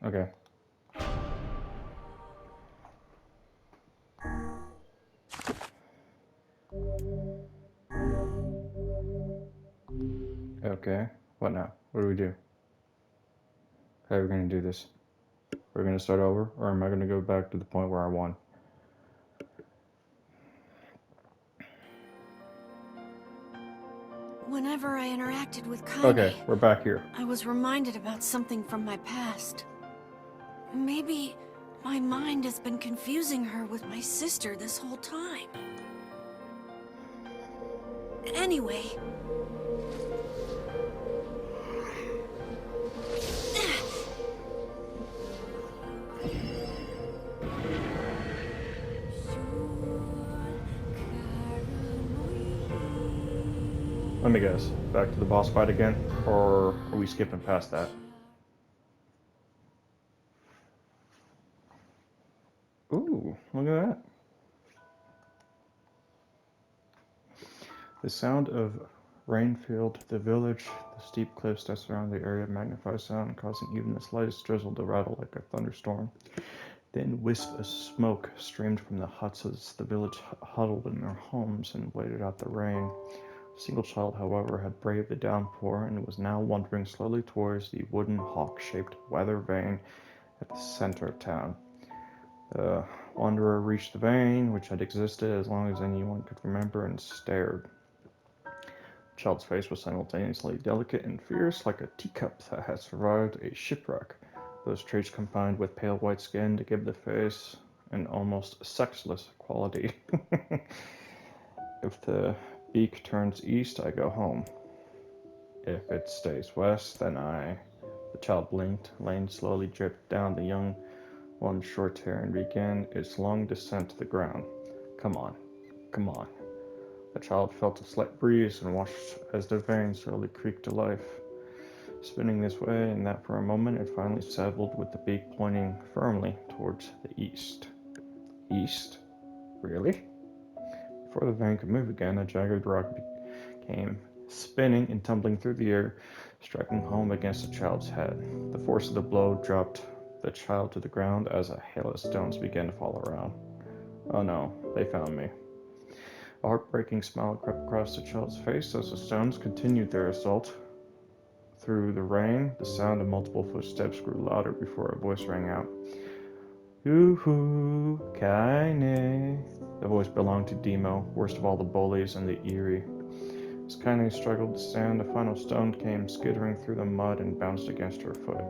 Okay. Okay. What now? What do we do? How are we going to do this? We're going to start over, or am I going to go back to the point where I won? Whenever I interacted with Okay, Kaine, we're back here. I was reminded about something from my past. Maybe my mind has been confusing her with my sister this whole time. Anyway... Let me guess. Back to the boss fight again? Or are we skipping past that? Ooh, look at that. The sound of rain filled the village. The steep cliffs that surround the area magnified sound, causing even the slightest drizzle to rattle like a thunderstorm. Thin wisps of smoke streamed from the huts as the village huddled in their homes and waited out the rain. A single child, however, had braved the downpour and was now wandering slowly towards the wooden hawk-shaped weather vane at the center of town. The wanderer reached the vane, which had existed as long as anyone could remember, and stared. The child's face was simultaneously delicate and fierce, like a teacup that had survived a shipwreck. Those traits combined with pale white skin to give the face an almost sexless quality. If the beak turns east, I go home. If it stays west, then I. The child blinked. Rain slowly dripped down the young one's short hair and began its long descent to the ground. Come on, come on. The child felt a slight breeze and watched as the vane slowly creaked to life, spinning this way and that for a moment. It finally settled with the beak pointing firmly towards the east. East? Really? Before the vane could move again, a jagged rock came spinning and tumbling through the air, striking home against the child's head. The force of the blow dropped the child to the ground as a hail of stones began to fall around. Oh no, they found me. A heartbreaking smile crept across the child's face as the stones continued their assault. Through the rain, the sound of multiple footsteps grew louder before a voice rang out. Yoo-hoo, Kaine. The voice belonged to Demo, worst of all the bullies and the Eerie. As Kaine struggled to stand, a final stone came skittering through the mud and bounced against her foot.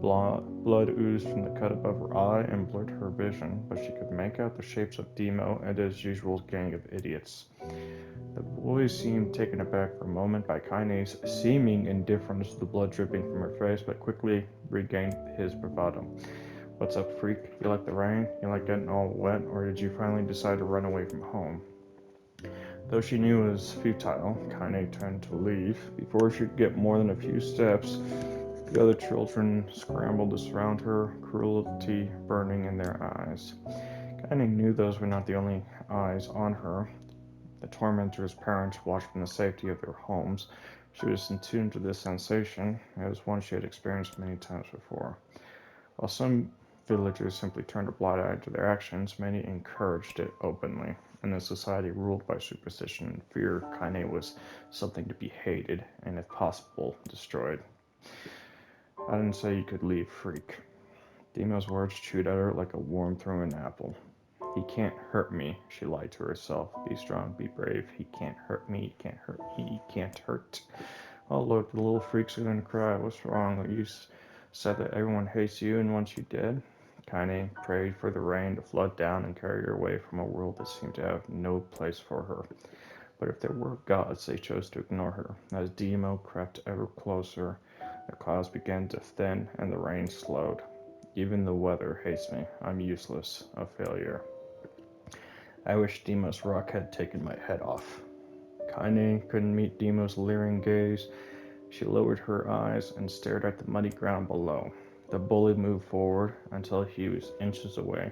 Blood oozed from the cut above her eye and blurred her vision, but she could make out the shapes of Demo and his usual gang of idiots. The boy seemed taken aback for a moment by Kaine's seeming indifference to the blood dripping from her face, but quickly regained his bravado. What's up, freak? You like the rain? You like getting all wet? Or did you finally decide to run away from home? Though she knew it was futile, Kaine turned to leave. Before she could get more than a few steps, the other children scrambled to surround her, cruelty burning in their eyes. Kaine knew those were not the only eyes on her. The tormentor's parents watched from the safety of their homes. She was in tune to this sensation. It was one she had experienced many times before. While some villagers simply turned a blind eye to their actions, many encouraged it openly. In a society ruled by superstition and fear, Kaine was something to be hated and, if possible, destroyed. I didn't say you could leave, freak. Demo's words chewed at her like a worm through an apple. He can't hurt me, she lied to herself. Be strong, be brave. He can't hurt me, he can't hurt me, he can't hurt. Oh, look, the little freak's gonna cry. What's wrong? You said that everyone hates you and wants you dead? Kaine prayed for the rain to flood down and carry her away from a world that seemed to have no place for her. But if there were gods, they chose to ignore her. As Demo crept ever closer, the clouds began to thin and the rain slowed. Even the weather hates me. I'm useless, a failure. I wish Demo's rock had taken my head off. Kaine couldn't meet Demo's leering gaze. She lowered her eyes and stared at the muddy ground below. The bully moved forward until he was inches away.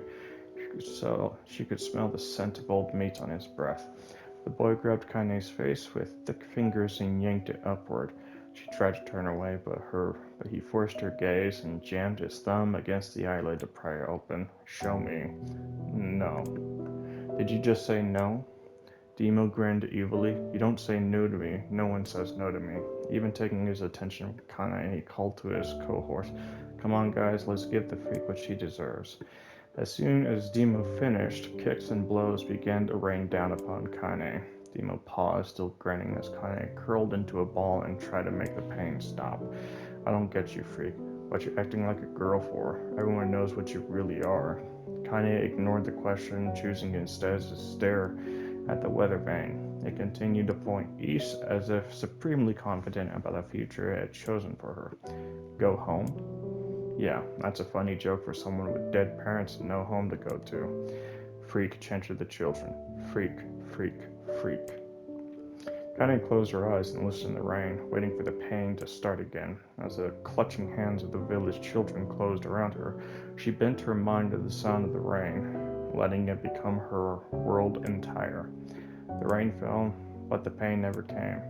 She could smell the scent of old meat on his breath. The boy grabbed Kaine's face with thick fingers and yanked it upward. She tried to turn away, but he forced her gaze and jammed his thumb against the eyelid to pry it open. Show me. No. Did you just say no? Demo grinned evilly. You don't say no to me. No one says no to me. Even taking his attention from Kana, he called to his cohorts. Come on, guys, let's give the freak what she deserves. As soon as Demo finished, kicks and blows began to rain down upon Kane. Demo paused, still grinning, as Kane curled into a ball and tried to make the pain stop. I don't get you, freak. What you acting like a girl for? Everyone knows what you really are. Kane ignored the question, choosing instead to stare at the weather vane. It continued to point east as if supremely confident about the future it had chosen for her. Go home? Yeah, that's a funny joke for someone with dead parents and no home to go to. Freak, chanted the children. Freak, freak, freak. Kane closed her eyes and listened to the rain, waiting for the pain to start again. As the clutching hands of the village children closed around her, she bent her mind to the sound of the rain, letting it become her world entire. The rain fell, but the pain never came.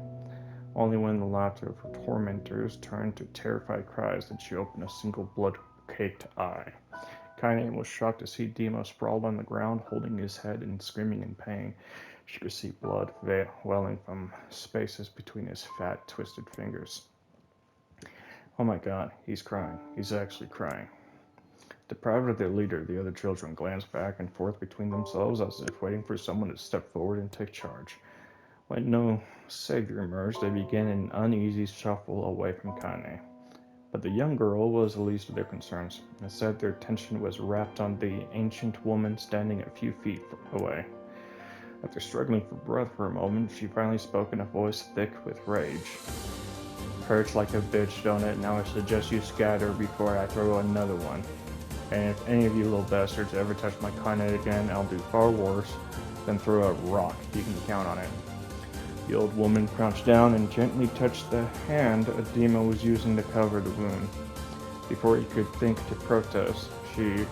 Only when the laughter of her tormentors turned to terrified cries did she open a single blood-caked eye. Kaine was shocked to see Demo sprawled on the ground, holding his head and screaming in pain. She could see blood welling from spaces between his fat, twisted fingers. Oh my god, he's crying. He's actually crying. Deprived of their leader, the other children glanced back and forth between themselves as if waiting for someone to step forward and take charge. When no savior emerged, they began an uneasy shuffle away from Kane. But the young girl was the least of their concerns. Instead, their attention was wrapped on the ancient woman standing a few feet away. After struggling for breath for a moment, she finally spoke in a voice thick with rage. Hurts like a bitch, don't it? Now I suggest you scatter before I throw another one. And if any of you little bastards ever touch my Kane again, I'll do far worse than throw a rock. You can count on it. The old woman crouched down and gently touched the hand Adema was using to cover the wound. Before he could think to protest, she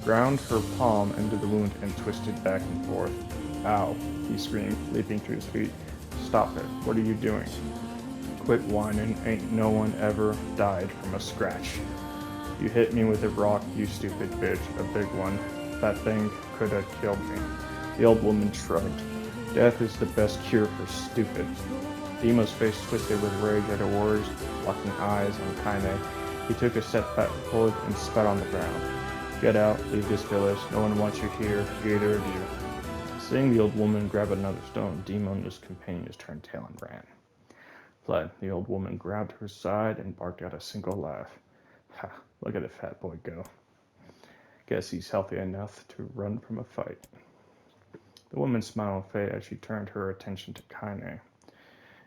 ground her palm into the wound and twisted back and forth. Ow, he screamed, leaping to his feet. Stop it. What are you doing? Quit whining. Ain't no one ever died from a scratch. You hit me with a rock, you stupid bitch. A big one. That thing could have killed me. The old woman shrugged. Death is the best cure for stupid. Demo's face twisted with rage at her words, locking eyes on Kaine. He took a step back forward and spat on the ground. Get out, leave this village. No one wants you here, either of you. Seeing the old woman grab another stone, Demo and his companions turned tail and ran. Fled. The old woman grabbed her side and barked out a single laugh. Ha, look at the fat boy go. Guess he's healthy enough to run from a fight. The woman smiled and faded as she turned her attention to Kaine.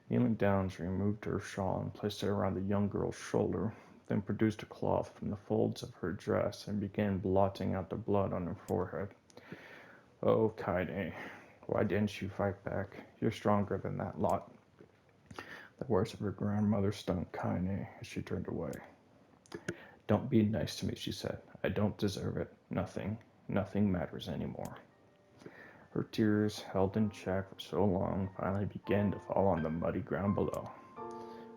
Kneeling down, she removed her shawl and placed it around the young girl's shoulder, then produced a cloth from the folds of her dress and began blotting out the blood on her forehead. Oh, Kaine, why didn't you fight back? You're stronger than that lot. The words of her grandmother stung Kaine as she turned away. Don't be nice to me, she said. I don't deserve it. Nothing matters anymore. Her tears, held in check for so long, finally began to fall on the muddy ground below.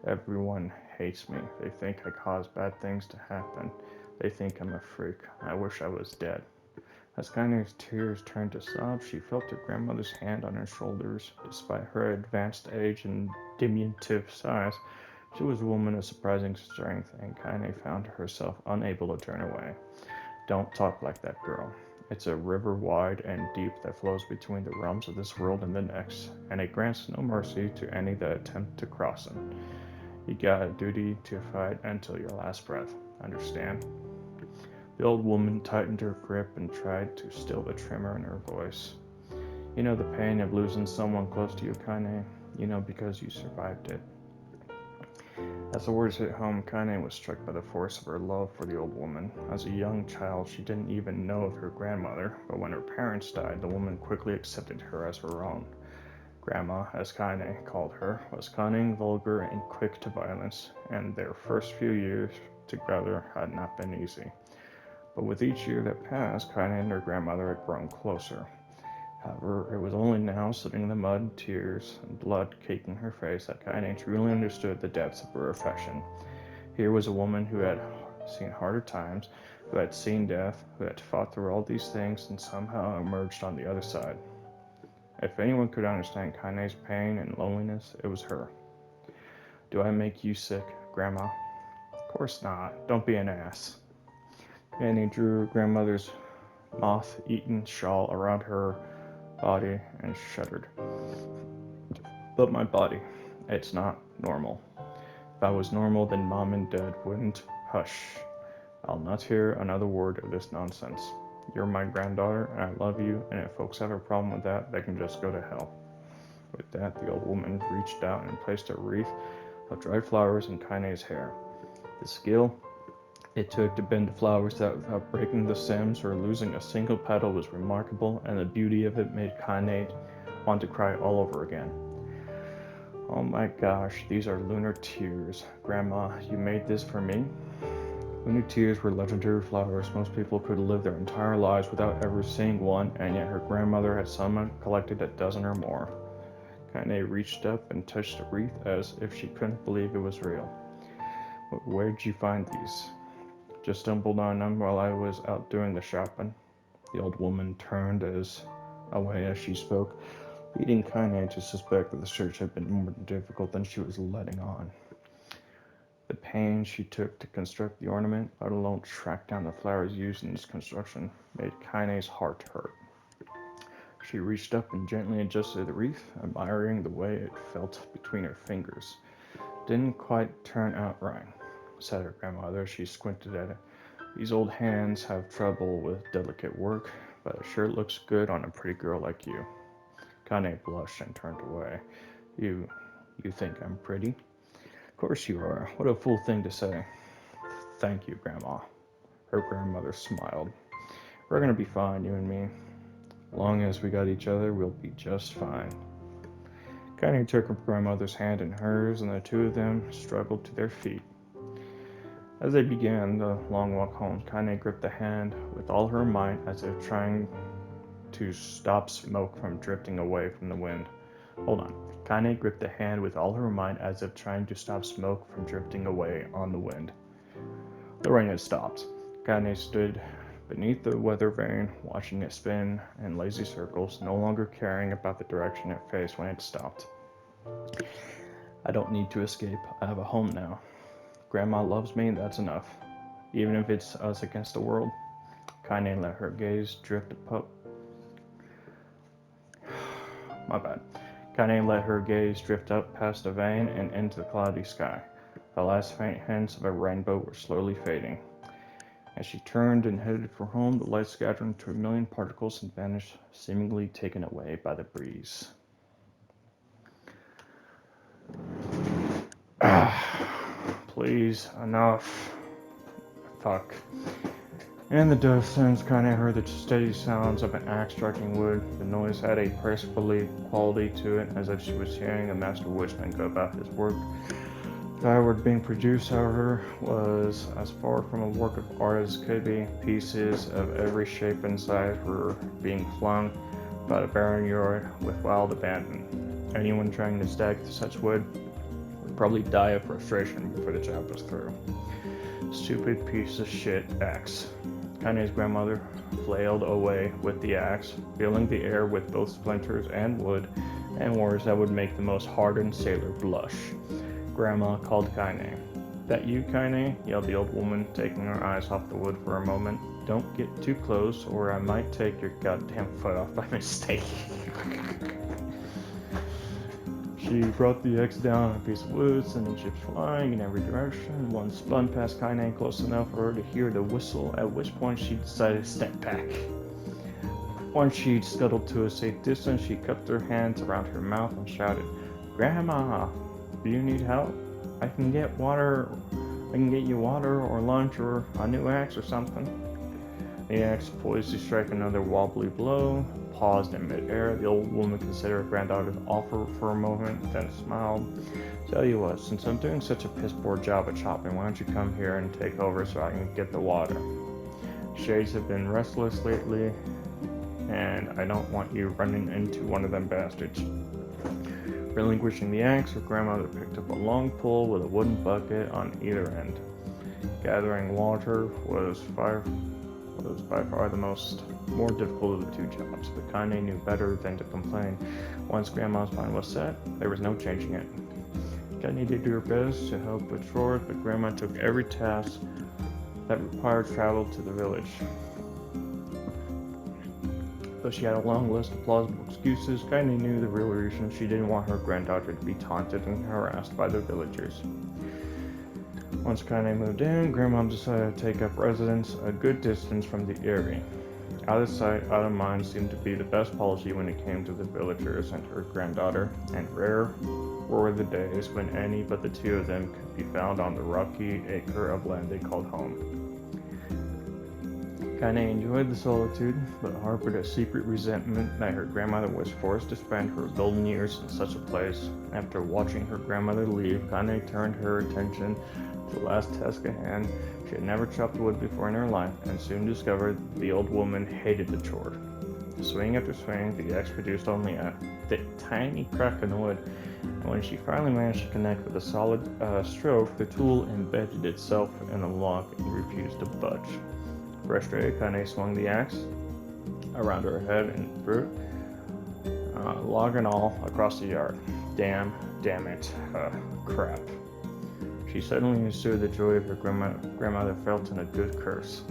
Everyone hates me. They think I cause bad things to happen. They think I'm a freak. I wish I was dead. As Kaine's tears turned to sobs, she felt her grandmother's hand on her shoulders. Despite her advanced age and diminutive size, she was a woman of surprising strength, and Kaine found herself unable to turn away. Don't talk like that, girl. It's a river wide and deep that flows between the realms of this world and the next, and it grants no mercy to any that attempt to cross it. You got a duty to fight until your last breath. Understand? The old woman tightened her grip and tried to still the tremor in her voice. You know the pain of losing someone close to you, Kaine. You know because you survived it. As the words hit home, Kaine was struck by the force of her love for the old woman. As a young child, she didn't even know of her grandmother, but when her parents died, the woman quickly accepted her as her own. Grandma, as Kaine called her, was cunning, vulgar, and quick to violence, and their first few years together had not been easy. But with each year that passed, Kaine and her grandmother had grown closer. However, it was only now, sitting in the mud, tears and blood caking her face, that Kaine truly understood the depths of her affection. Here was a woman who had seen harder times, who had seen death, who had fought through all these things and somehow emerged on the other side. If anyone could understand Kaine's pain and loneliness, it was her. Do I make you sick, Grandma? Of course not. Don't be an ass. Kaine drew her grandmother's moth-eaten shawl around her body and shuddered. But my body, it's not normal. If I was normal, then Mom and Dad wouldn't. Hush. I'll not hear another word of this nonsense. You're my granddaughter, and I love you, and if folks have a problem with that, they can just go to hell. With that, the old woman reached out and placed a wreath of dried flowers in Kaine's hair. The skill it took to bend the flowers without breaking the stems or losing a single petal was remarkable, and the beauty of it made Kaine want to cry all over again. Oh my gosh, these are lunar tears. Grandma, you made this for me? Lunar tears were legendary flowers. Most people could live their entire lives without ever seeing one, and yet her grandmother had somehow collected a dozen or more. Kaine reached up and touched the wreath as if she couldn't believe it was real. Where'd you find these? Just stumbled on them while I was out doing the shopping. The old woman turned away as she spoke, leading Kaine to suspect that the search had been more difficult than she was letting on. The pains she took to construct the ornament, let alone track down the flowers used in its construction, made Kaine's heart hurt. She reached up and gently adjusted the wreath, admiring the way it felt between her fingers. Didn't quite turn out right, said her grandmother. She squinted at it. These old hands have trouble with delicate work, but it sure looks good on a pretty girl like you. Kaine blushed and turned away. You think I'm pretty? Of course you are. What a fool thing to say. Thank you, Grandma. Her grandmother smiled. We're gonna be fine, you and me. As long as we got each other, we'll be just fine. Kaine took her grandmother's hand in hers, and the two of them struggled to their feet. As they began the long walk home, Kaine gripped the hand with all her might as if trying to stop smoke from drifting away from the wind. Hold on. Kaine gripped the hand with all her might as if trying to stop smoke from drifting away on the wind. The rain had stopped. Kaine stood beneath the weather vane, watching it spin in lazy circles, no longer caring about the direction it faced when it stopped. I don't need to escape. I have a home now. Grandma loves me, that's enough. Even if it's us against the world. Kaine let her gaze drift up. My bad. Kaine let her gaze drift up past the vane and into the cloudy sky. The last faint hints of a rainbow were slowly fading. As she turned and headed for home, the light scattered into a million particles and vanished, seemingly taken away by the breeze. Please, enough. Fuck. In the distance, Kaine heard the steady sounds of an axe striking wood. The noise had a praiseful quality to it, as if she was hearing a master woodsman go about his work. The firewood being produced, however, was as far from a work of art as could be. Pieces of every shape and size were being flung about a barren yard with wild abandon. Anyone trying to stack such wood would probably die of frustration before the job was through. Stupid piece of shit axe. Kaine's grandmother flailed away with the axe, filling the air with both splinters and wood, and words that would make the most hardened sailor blush. Grandma called Kaine. That you, Kaine? Yelled the old woman, taking her eyes off the wood for a moment. Don't get too close, or I might take your goddamn foot off by mistake. She brought the axe down on a piece of wood, sending chips flying in every direction. One spun past Kaine close enough for her to hear the whistle, at which point she decided to step back. Once she'd scuttled to a safe distance, she cupped her hands around her mouth and shouted, Grandma, do you need help? I can get you water or lunch or a new axe or something. The axe, poised to strike another wobbly blow, paused in midair. The old woman considered her granddaughter's offer for a moment, then smiled. Tell you what, since I'm doing such a piss poor job at chopping, why don't you come here and take over so I can get the water? Shades have been restless lately, and I don't want you running into one of them bastards. Relinquishing the axe, her grandmother picked up a long pole with a wooden bucket on either end. Gathering water was by far the more difficult of the two jobs, but Kane knew better than to complain. Once Grandma's mind was set, there was no changing it. Kane did her best to help with chores, but Grandma took every task that required travel to the village. Though she had a long list of plausible excuses, Kane knew the real reason she didn't want her granddaughter to be taunted and harassed by the villagers. Once Kane moved in, Grandma decided to take up residence a good distance from the Eyrie. Out of sight, out of mind seemed to be the best policy when it came to the villagers and her granddaughter, and rare were the days when any but the two of them could be found on the rocky acre of land they called home. Kane enjoyed the solitude, but harbored a secret resentment that her grandmother was forced to spend her golden years in such a place. After watching her grandmother leave, Kane turned her attention to the last task at hand. She had never chopped wood before in her life, and soon discovered the old woman hated the chore. Swing after swing, the axe produced only a tiny crack in the wood, and when she finally managed to connect with a solid stroke, the tool embedded itself in the log and refused to budge. Frustrated, Kane swung the axe around her head and threw it, log and all, across the yard. Damn it, crap. She suddenly understood the joy of her grandmother felt in a good curse.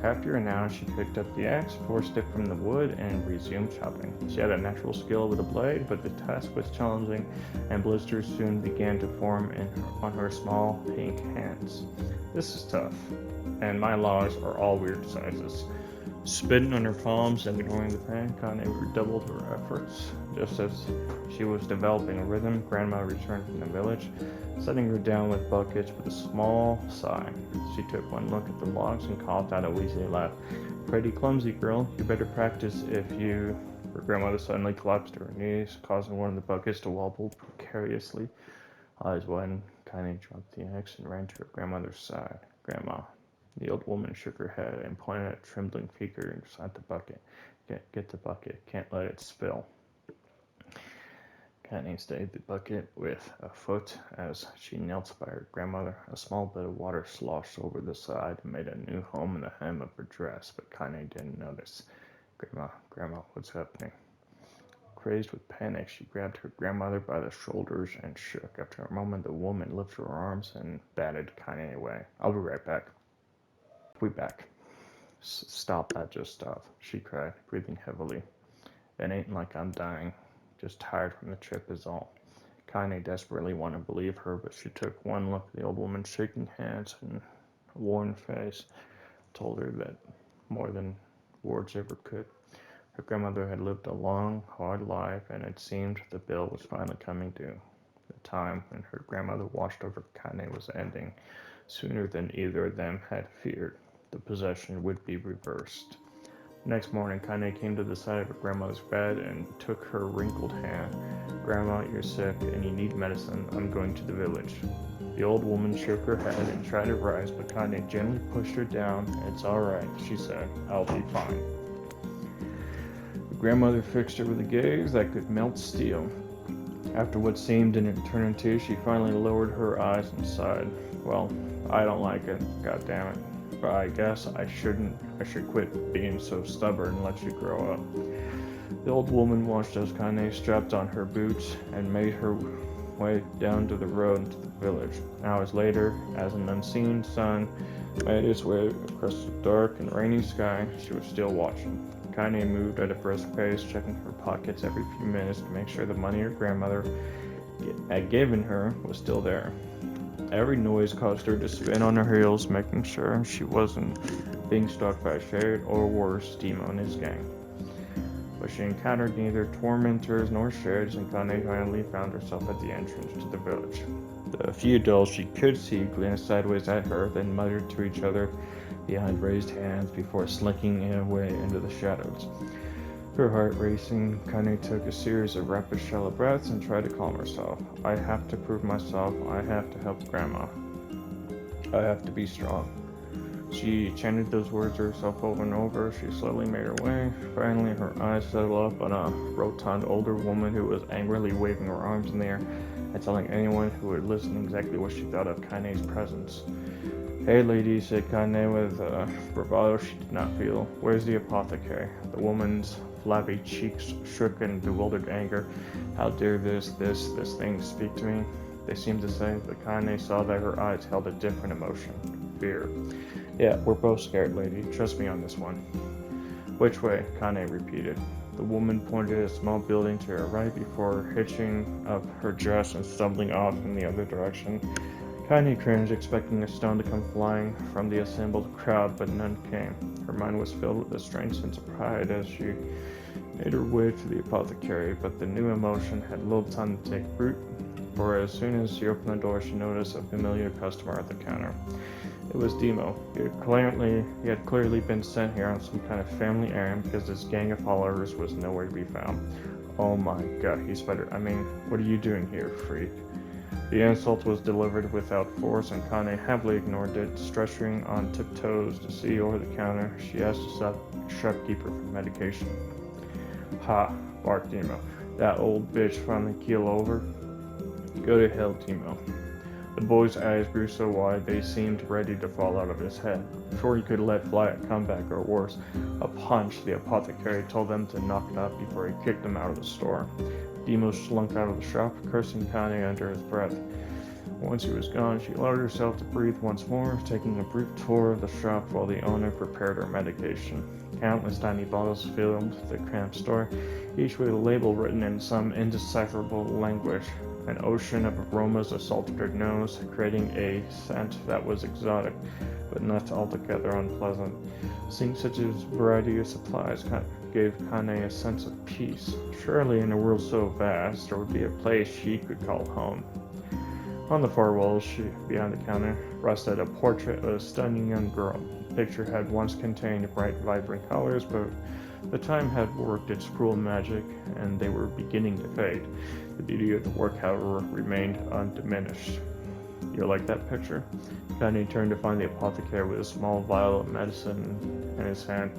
Happier now, she picked up the axe, forced it from the wood, and resumed chopping. She had a natural skill with a blade, but the task was challenging, and blisters soon began to form on her small pink hands. This is tough, and my logs are all weird sizes. Spitting on her palms and ignoring the pain, Kane redoubled her efforts. Just as she was developing a rhythm, Grandma returned from the village, setting her down with buckets with a small sigh. She took one look at the logs and called out a wheezy laugh. "Pretty clumsy, girl. You better practice if you..." Her grandmother suddenly collapsed to her knees, causing one of the buckets to wobble precariously. Eyes wide, Kane dropped the axe and ran to her grandmother's side. "Grandma." The old woman shook her head and pointed at trembling fingers at the bucket. Get the bucket. Can't let it spill." Kane stayed the bucket with a foot as she knelt by her grandmother. A small bit of water sloshed over the side and made a new home in the hem of her dress, but Kane didn't notice. Grandma, what's happening?" Crazed with panic, she grabbed her grandmother by the shoulders and shook. After a moment, the woman lifted her arms and batted Kane away. "I'll be right back." "We back." Stop that, just stop," she cried, breathing heavily. "It ain't like I'm dying. Just tired from the trip is all." Kane desperately wanted to believe her, but she took one look at the old woman's shaking hands and worn face, told her that more than words ever could. Her grandmother had lived a long, hard life, and it seemed the bill was finally coming due. The time when her grandmother watched over Kane was ending. Sooner than either of them had feared, the possession would be reversed. Next morning, Kane came to the side of her grandmother's bed and took her wrinkled hand. "Grandma, you're sick and you need medicine. I'm going to the village." The old woman shook her head and tried to rise, but Kane gently pushed her down. "It's all right," she said. "I'll be fine." The grandmother fixed her with a gaze that could melt steel. After what seemed an eternity, she finally lowered her eyes and sighed. "Well, I don't like it, goddammit. But I guess I should quit being so stubborn and let you grow up." The old woman watched as Kane strapped on her boots and made her way down to the road to the village. Hours later, as an unseen sun made its way across the dark and rainy sky, she was still watching. Kane moved at a brisk pace, checking her pockets every few minutes to make sure the money her grandmother had given her was still there. Every noise caused her to spin on her heels, making sure she wasn't being stalked by a shade or worse, Demo and his gang. But she encountered neither tormentors nor shades, and Kane finally found herself at the entrance to the village. The few adults she could see glanced sideways at her, then muttered to each other behind raised hands before slinking away into the shadows. Her heart racing, Kane took a series of rapid, shallow breaths and tried to calm herself. "I have to prove myself. I have to help Grandma. I have to be strong." She chanted those words to herself over and over. She slowly made her way. Finally, her eyes settled up on a rotund older woman who was angrily waving her arms in the air and telling anyone who would listen exactly what she thought of Kaine's presence. "Hey, lady," said Kaine with bravado she did not feel. "Where's the apothecary?" The woman's flabby cheeks shook in bewildered anger. "How dare this thing speak to me?" They seemed to say, but Kaine saw that her eyes held a different emotion. Fear. "Yeah, we're both scared, lady. Trust me on this one." "Which way?" Kaine repeated. The woman pointed at a small building to her right before hitching up her dress and stumbling off in the other direction. Kaine cringed, expecting a stone to come flying from the assembled crowd, but none came. Her mind was filled with a strange sense of pride as she made her way to the apothecary, but the new emotion had little time to take root, for as soon as she opened the door, she noticed a familiar customer at the counter. It was Demo. He had clearly been sent here on some kind of family errand because his gang of followers was nowhere to be found. "Oh my god," he sputtered. What are you doing here, freak?" The insult was delivered without force, and Kane happily ignored it. Stretching on tiptoes to see over the counter, she asked the shopkeeper for medication. "Ha," barked Demo. "That old bitch finally keel over? Go to hell, Demo." The boy's eyes grew so wide they seemed ready to fall out of his head. Before he could let fly a comeback or worse, a punch, the apothecary told them to knock it off before he kicked them out of the store. Demo slunk out of the shop, cursing Kane under his breath. Once he was gone, she allowed herself to breathe once more, taking a brief tour of the shop while the owner prepared her medication. Countless tiny bottles filled the cramped store, each with a label written in some indecipherable language. An ocean of aromas assaulted her nose, creating a scent that was exotic, but not altogether unpleasant. Seeing such a variety of supplies gave Kane a sense of peace. Surely, in a world so vast, there would be a place she could call home. On the far wall, behind the counter, rested a portrait of a stunning young girl. The picture had once contained bright, vibrant colors, but the time had worked its cruel magic, and they were beginning to fade. The beauty of the work, however, remained undiminished. "You like that picture?" Kane turned to find the apothecary with a small vial of medicine in his hand.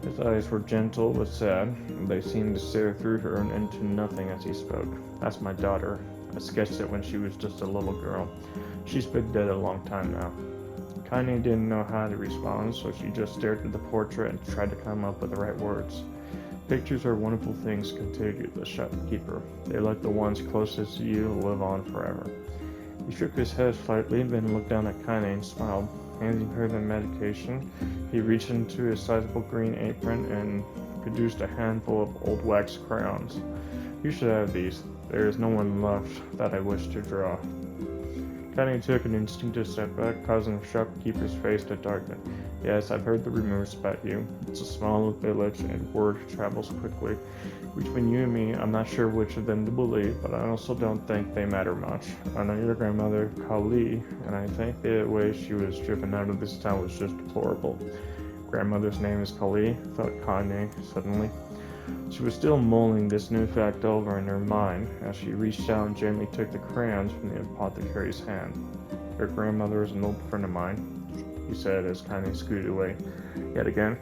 His eyes were gentle but sad, and they seemed to stare through her and into nothing as he spoke. "That's my daughter. I sketched it when she was just a little girl. She's been dead a long time now." Kane didn't know how to respond, so she just stared at the portrait and tried to come up with the right words. "Pictures are wonderful things," continued the shopkeeper. "They like the ones closest to you live on forever." He shook his head slightly, then looked down at Kane and smiled. Handing her the medication, he reached into his sizable green apron and produced a handful of old wax crayons. "You should have these. There is no one left that I wish to draw." Kane took an instinctive step back, causing the shopkeeper's face to darken. "Yes, I've heard the rumors about you. It's a small village, and word travels quickly. Between you and me, I'm not sure which of them to believe, but I also don't think they matter much. I know your grandmother, Kali, and I think the way she was driven out of this town was just deplorable." "Grandmother's name is Kali," thought Kane suddenly. She was still mulling this new fact over in her mind as she reached out and gently took the crayons from the apothecary's hand. "Your grandmother is an old friend of mine," he said as Kane scooted away yet again,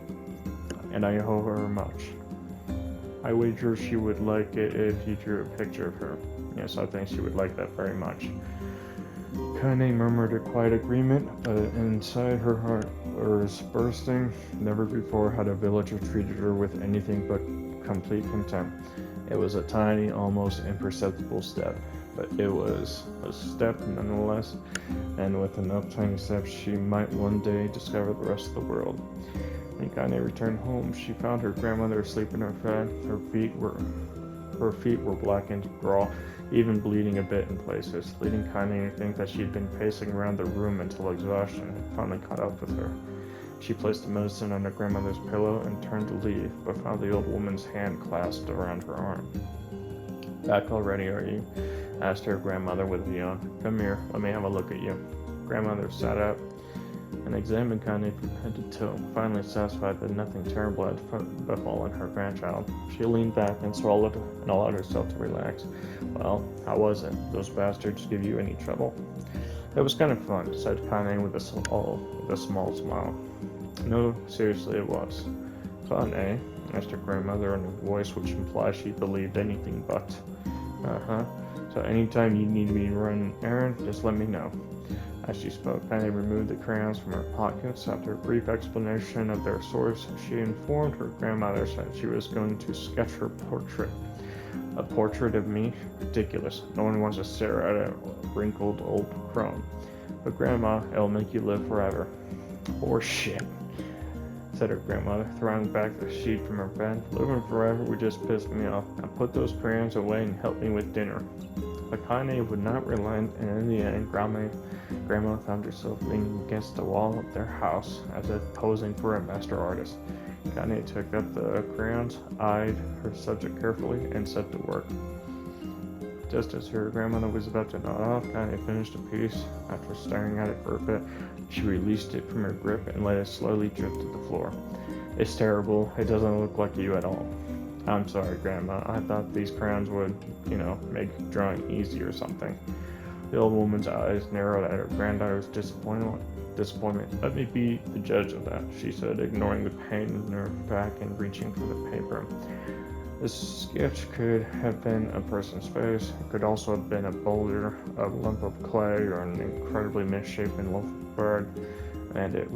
"and I owe her much. I wager she would like it if you drew a picture of her." "Yes, I think she would like that very much." Kane murmured a quiet agreement, but inside her heart was bursting. Never before had a villager treated her with anything but complete contempt. It was a tiny, almost imperceptible step, but it was a step nonetheless, and with enough tiny steps she might one day discover the rest of the world. When Kane returned home, she found her grandmother asleep in her bed. Her feet were blackened, raw, even bleeding a bit in places, leading Kane to think that she had been pacing around the room until exhaustion had finally caught up with her. She placed the medicine on her grandmother's pillow and turned to leave, but found the old woman's hand clasped around her arm. "Back already, are you?" asked her grandmother with a yawn. "Come here, let me have a look at you." Grandmother sat up and examined Kane from head to toe, finally satisfied that nothing terrible had befallen her grandchild. She leaned back and swallowed and allowed herself to relax. "Well, how was it? Those bastards give you any trouble?" It was kind of fun, said Kane with a small smile. No, seriously, it was. Fun, eh? Asked her grandmother in a voice which implied she believed anything but. Uh-huh. So anytime you need me to run an errand, just let me know. As she spoke, Penny removed the crayons from her pockets. After a brief explanation of their source, she informed her grandmother that she was going to sketch her portrait. A portrait of me? Ridiculous. No one wants to stare at a wrinkled old crone. But Grandma, it'll make you live forever. Horse shit, said her grandmother, throwing back the sheet from her bed. Living forever would just piss me off. Now put those crayons away and help me with dinner. But Kanye would not relent, and in the end, Grandma found herself leaning against the wall of their house, as if posing for a master artist. Kanye took up the crayons, eyed her subject carefully, and set to work. Just as her grandmother was about to nod off, Kanye finished a piece. After staring at it for a bit, she released it from her grip and let it slowly drift to the floor. It's terrible. It doesn't look like you at all. I'm sorry, Grandma. I thought these crayons would, make drawing easy or something. The old woman's eyes narrowed at her granddaughter's disappointment. Let me be the judge of that, she said, ignoring the pain in her back and reaching for the paper. The sketch could have been a person's face. It could also have been a boulder, a lump of clay, or an incredibly misshapen loaf of bread, and it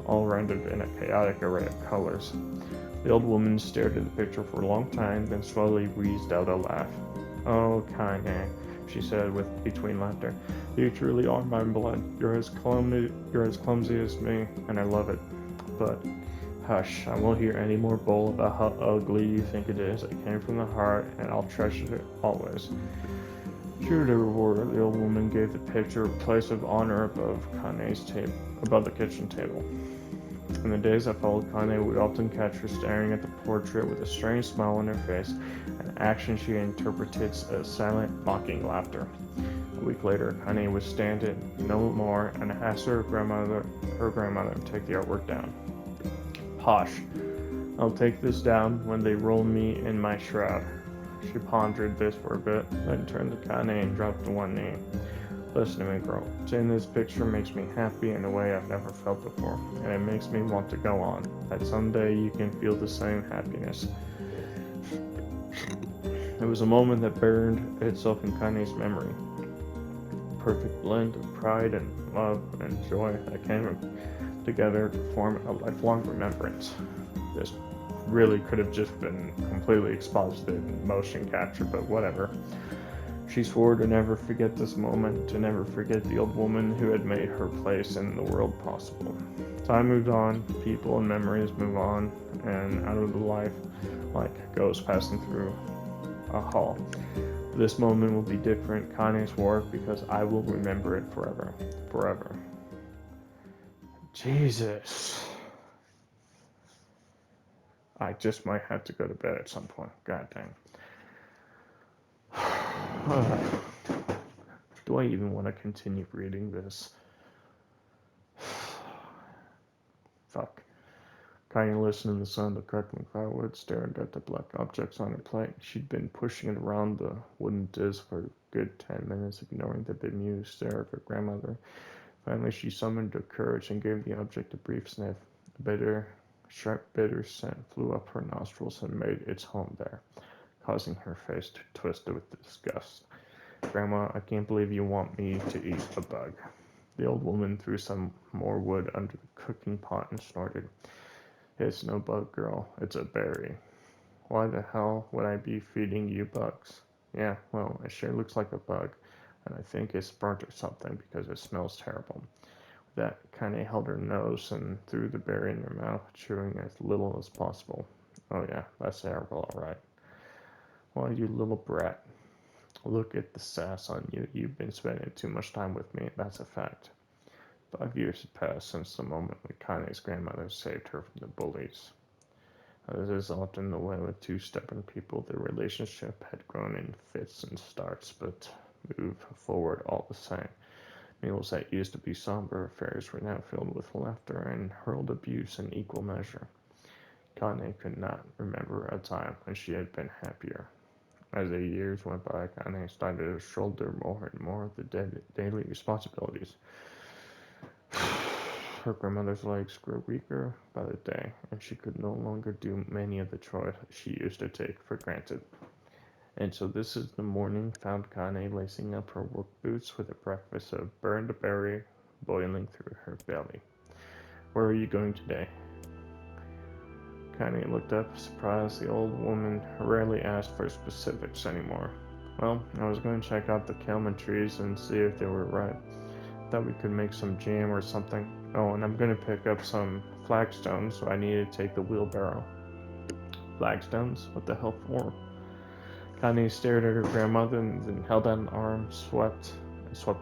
all rendered in a chaotic array of colors. The old woman stared at the picture for a long time, then slowly wheezed out a laugh. Oh, Kanye, she said between laughter. You truly are my blood. You're as clumsy as me, and I love it. But hush, I won't hear any more bull about how ugly you think it is. It came from the heart, and I'll treasure it always. True to her word, the old woman gave the picture a place of honor above the kitchen table. In the days that followed, Kanye would often catch her staring at the portrait with a strange smile on her face, an action she interpreted as silent, mocking laughter. A week later, Kanye would stand it no more and asked her grandmother to take the artwork down. Posh. I'll take this down when they roll me in my shroud. She pondered this for a bit, then turned to Kanye and dropped to one knee. Listen to me, girl. Seeing this picture makes me happy in a way I've never felt before, and it makes me want to go on. That someday you can feel the same happiness. It was a moment that burned itself in Kanye's memory. A perfect blend of pride and love and joy that came together to form a lifelong remembrance. This really could have just been completely exposited and motion capture, but whatever. She swore to never forget this moment, to never forget the old woman who had made her place in the world possible. Time moved on, people and memories move on, and out of the life like ghosts passing through a hall. This moment will be different, Kanye swore, because I will remember it forever. Forever. Jesus. I just might have to go to bed at some point. God dang. Do I even want to continue reading this? Fuck. Kanye listened to the sound of crackling firewood, stared at the black objects on her plate. She'd been pushing it around the wooden disc for a good 10 minutes, ignoring the bemused stare of her grandmother. Finally, she summoned her courage and gave the object a brief sniff. A sharp, bitter scent flew up her nostrils and made its home there, causing her face to twist with disgust. Grandma, I can't believe you want me to eat a bug. The old woman threw some more wood under the cooking pot and snorted. It's no bug, girl. It's a berry. Why the hell would I be feeding you bugs? Yeah, well, it sure looks like a bug, and I think it's burnt or something because it smells terrible. With that, Kanye held her nose and threw the berry in her mouth, chewing as little as possible. Oh yeah, that's terrible, alright. Why, you little brat. Look at the sass on you. You've been spending too much time with me, that's a fact. 5 years had passed since the moment when Kanye's grandmother saved her from the bullies. As is often the way with two stubborn people, their relationship had grown in fits and starts, but moved forward all the same. Meals that used to be somber affairs were now filled with laughter and hurled abuse in equal measure. Kanye could not remember a time when she had been happier. As the years went by, Kane started to shoulder more and more of the daily responsibilities. Her grandmother's legs grew weaker by the day, and she could no longer do many of the chores she used to take for granted. And so this is the morning found Kane lacing up her work boots with a breakfast of burned berry boiling through her belly. Where are you going today? Kane looked up, surprised. The old woman rarely asked for specifics anymore. Well, I was going to check out the kelman trees and see if they were ripe. Thought we could make some jam or something. Oh, and I'm going to pick up some flagstones, so I need to take the wheelbarrow. Flagstones? What the hell for? Connie stared at her grandmother and then held out an arm, swept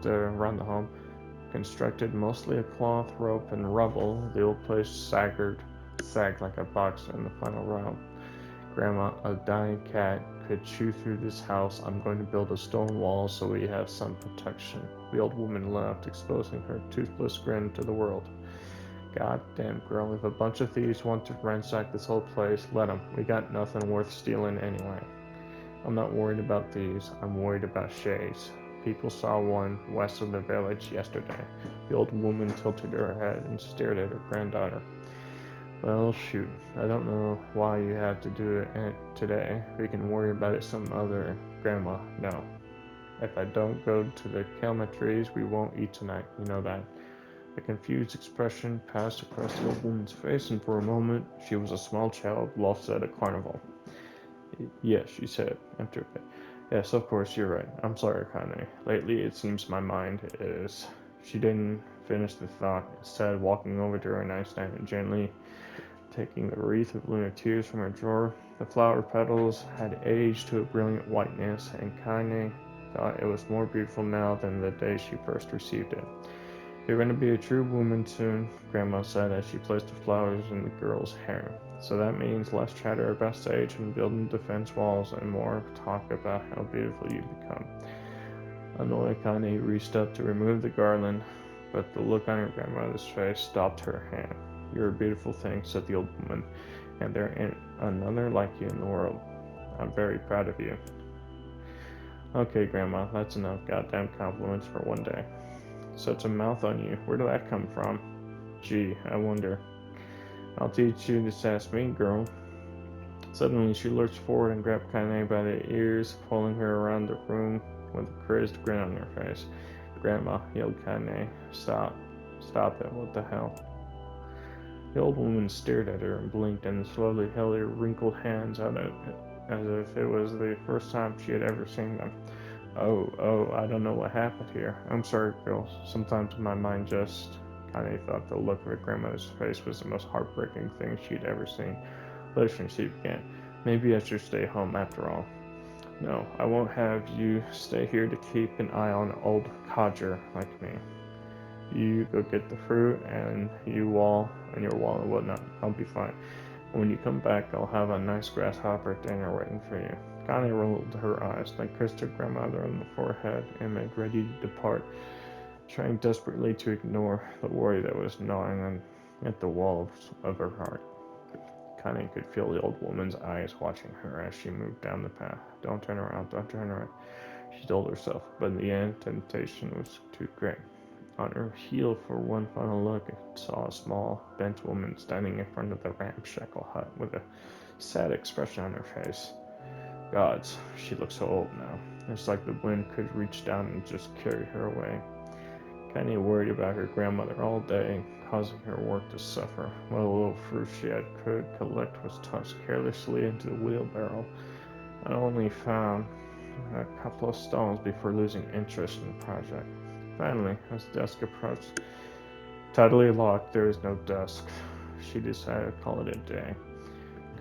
her around the home. Constructed mostly of cloth, rope, and rubble, the old place sagged like a box in the final round. Grandma, a dying cat could chew through this house. I'm going to build a stone wall so we have some protection. The old woman laughed, exposing her toothless grin to the world. God damn, girl, if a bunch of thieves want to ransack this whole place, let 'em. We got nothing worth stealing anyway. I'm not worried about thieves. I'm worried about shays. People saw one west of the village yesterday. The old woman tilted her head and stared at her granddaughter. Well, shoot, I don't know why you have to do it today. We can worry about it some other. Grandma, no. If I don't go to the kelma trees, we won't eat tonight. You know that. A confused expression passed across the old woman's face, and for a moment she was a small child lost at a carnival. Yes, she said, after a bit. Yes, of course, you're right. I'm sorry, Kane. Lately, it seems my mind is. She didn't finish the thought, instead walking over to her nightstand and gently taking the wreath of lunar tears from her drawer. The flower petals had aged to a brilliant whiteness, and Kane thought it was more beautiful now than the day she first received it. You're going to be a true woman soon, Grandma said as she placed the flowers in the girl's hair. So that means less chatter about stage and building defense walls and more talk about how beautiful you become. Annoyed, Kane reached up to remove the garland, but the look on her grandmother's face stopped her hand. You're a beautiful thing, said the old woman, and there ain't another like you in the world. I'm very proud of you. Okay, Grandma, that's enough goddamn compliments for one day. Such a mouth on you. Where did that come from? Gee, I wonder. I'll teach you to ask me, girl. Suddenly, she lurched forward and grabbed Kane by the ears, pulling her around the room with a crazed grin on her face. Grandma, yelled Kane. Stop. Stop it. What the hell? The old woman stared at her and blinked and slowly held her wrinkled hands out as if it was the first time she had ever seen them. Oh, I don't know what happened here. I'm sorry, girl. Sometimes my mind just. Kane thought the look of her grandmother's face was the most heartbreaking thing she'd ever seen. Listen, she began. Maybe I should stay home after all. No, I won't have you stay here to keep an eye on an old codger like me. You go get the fruit and your wall and whatnot. I'll be fine. When you come back, I'll have a nice grasshopper dinner waiting for you. Connie rolled her eyes, then kissed her grandmother on the forehead and made ready to depart, trying desperately to ignore the worry that was gnawing at the walls of her heart. Connie could feel the old woman's eyes watching her as she moved down the path. Don't turn around, don't turn around, she told herself, but in the end, temptation was too great. On her heel for one final look, it saw a small, bent woman standing in front of the ramshackle hut with a sad expression on her face. Gods, she looked so old now. It's like the wind could reach down and just carry her away. Kenny worried about her grandmother all day, causing her work to suffer. What little fruit she could collect was tossed carelessly into the wheelbarrow. I only found a couple of stones before losing interest in the project. Finally, as the desk approached, tidily locked, there was no desk. She decided to call it a day.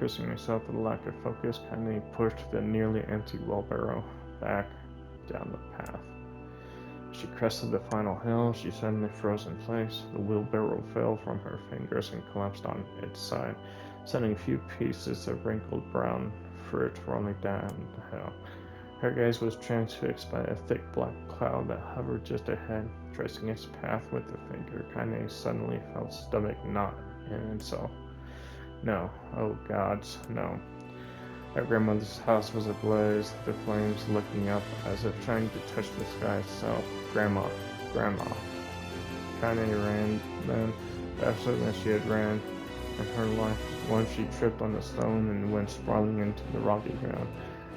Cursing herself for the lack of focus, Kanye pushed the nearly empty wheelbarrow back down the path. As she crested the final hill, she suddenly froze in place. The wheelbarrow fell from her fingers and collapsed on its side, sending a few pieces of wrinkled brown fruit rolling down the hill. Her gaze was transfixed by a thick black cloud that hovered just ahead, tracing its path with the finger. Kanye suddenly felt stomach knot in itself. No, oh gods, no. Her grandmother's house was ablaze, the flames licking up as if trying to touch the sky itself. Grandma, Grandma. Kaine ran then, faster than she had ran in her life. Once she tripped on the stone and went sprawling into the rocky ground,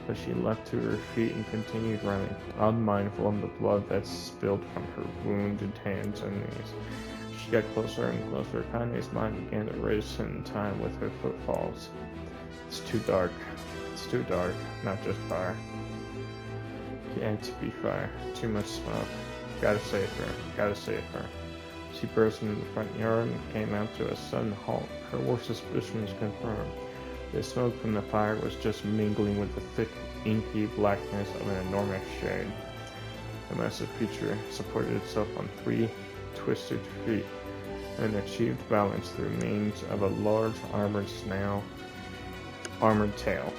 but she leapt to her feet and continued running, unmindful of the blood that spilled from her wounded hands and knees. She got closer and closer. Kaine's mind began to race in time with her footfalls. It's too dark. It's too dark. Not just fire. Can't be fire. Too much smoke. Gotta save her. Gotta save her. She burst into the front yard and came out to a sudden halt. Her worst suspicions confirmed. The smoke from the fire was just mingling with the thick, inky blackness of an enormous shade. The massive creature supported itself on 3 twisted feet and achieved balance through means of a large armored tail.